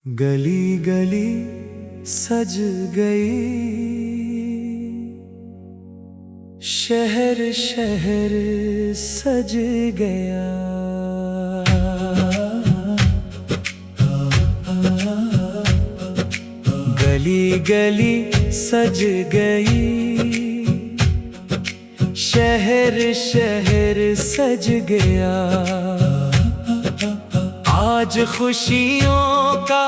گلی گلی سج گئی، شہر شہر سج گیا۔ گلی گلی سج گئی، شہر شہر سج گیا۔ آج خوشیوں کا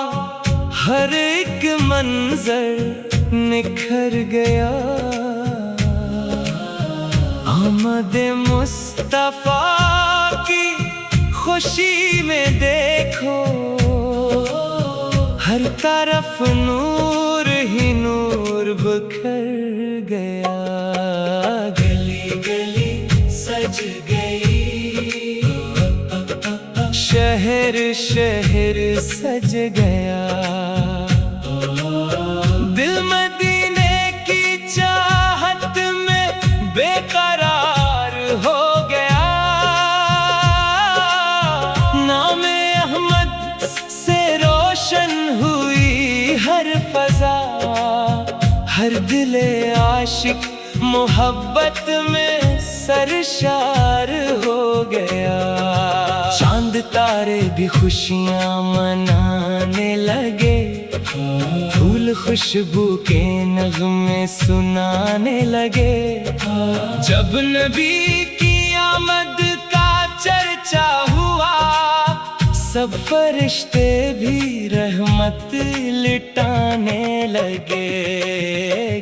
ہر ایک منظر نکھر گیا۔ آمد مصطفیٰ کی خوشی میں دیکھو، ہر طرف نور ہی نور بکھر گیا۔ گلی گلی سج گئی، شہر شہر سج گیا۔ دل مدینے کی چاہت میں بے قرار ہو گیا۔ نام احمد سے روشن ہوئی ہر فضا، ہر دل عاشق محبت میں سرشار ہو گیا۔ چاند تارے بھی خوشیاں منانے لگے، پھول خوشبو کے نغمے سنانے لگے۔ جب نبی کی آمد کا چرچا ہوا، سب فرشتے بھی رحمت لٹانے لگے۔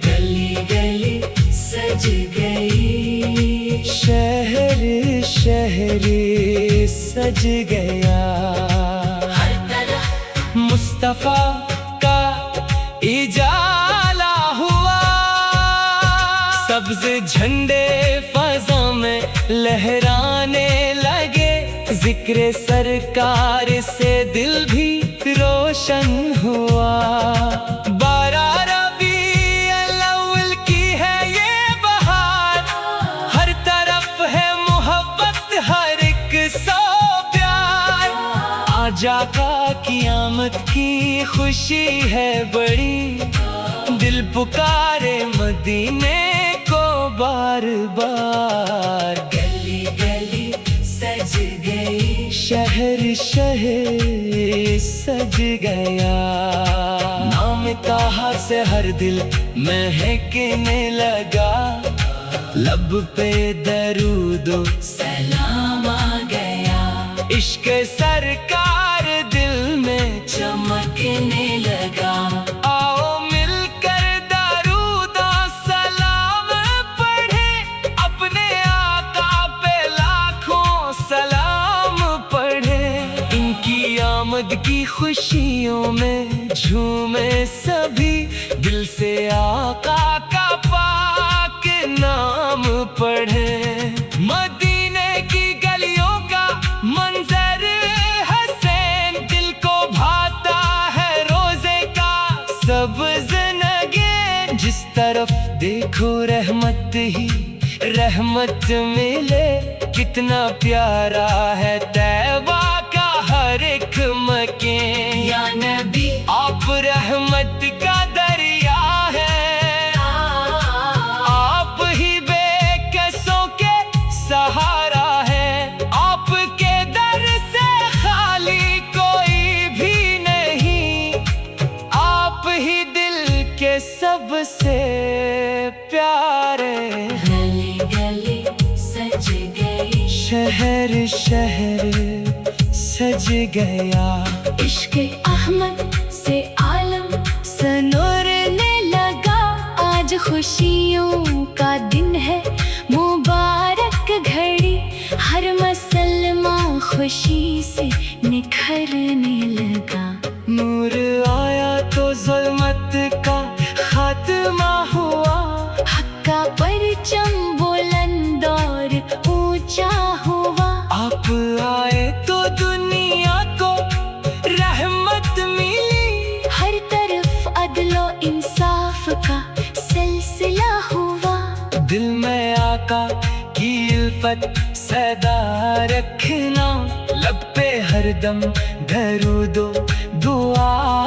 گلی گلی سج گئی، شہر شہر سج گیا۔ ہر طرف مصطفیٰ کا اجالا ہوا، سبز جھنڈے فضا میں لہرانے لگے۔ ذکر سرکار سے دل بھی روشن ہوا۔ آقا کی آمد کی خوشی ہے بڑی، دل پکارے مدینے کو بار بار۔ گلی گلی سج گئی، شہر شہر سج گیا۔ نام طٰہٰ سے ہر دل مہکنے لگا، لب پہ درود و سلام آ گیا۔ عشق سرکار دل میں چمکنے لگا۔ آؤ مل کر درود و سلام پڑھے، اپنے آقا پہ لاکھوں سلام پڑھے۔ ان کی آمد کی خوشیوں میں جھومے سبھی، دل سے آقا کا پاک نام پڑھے۔ مدینے کی گلیوں کا منظر حسین، دل کو بھاتا ہے روزے کا سبز نگین۔ جس طرف دیکھو رحمت ہی رحمت ملے، کتنا پیارا ہے طیبہ کا ہر ایک مکین۔ یا نبی آپ رحمت کا دریا ہے، آپ ہی بے کسوں کے سہارا ہے۔ آپ کے در سے خالی کوئی بھی نہیں، آپ ہی دل کے سب سے پیارے۔ گلی گلی سج گئی، شہر شہر سج گیا۔ عشق احمد سے عالم سنورنے لگا، آج خوشیوں کا دن ہے مبارک گھڑی۔ ہر مسلمان خوشی سے نکھرنے لگا۔ نور آیا تو ظلمت کا خاتمہ ہوا، حق کا پرچم بلند اور اونچا ہوا۔ آپ آئے تو دنیا کو رحمت ملی، ہر طرف عدل و انصاف کا سلسلہ ہوا۔ دل میں آقا کی الفت سیدا رکھنا، لب پہ ہر دم درود و دعا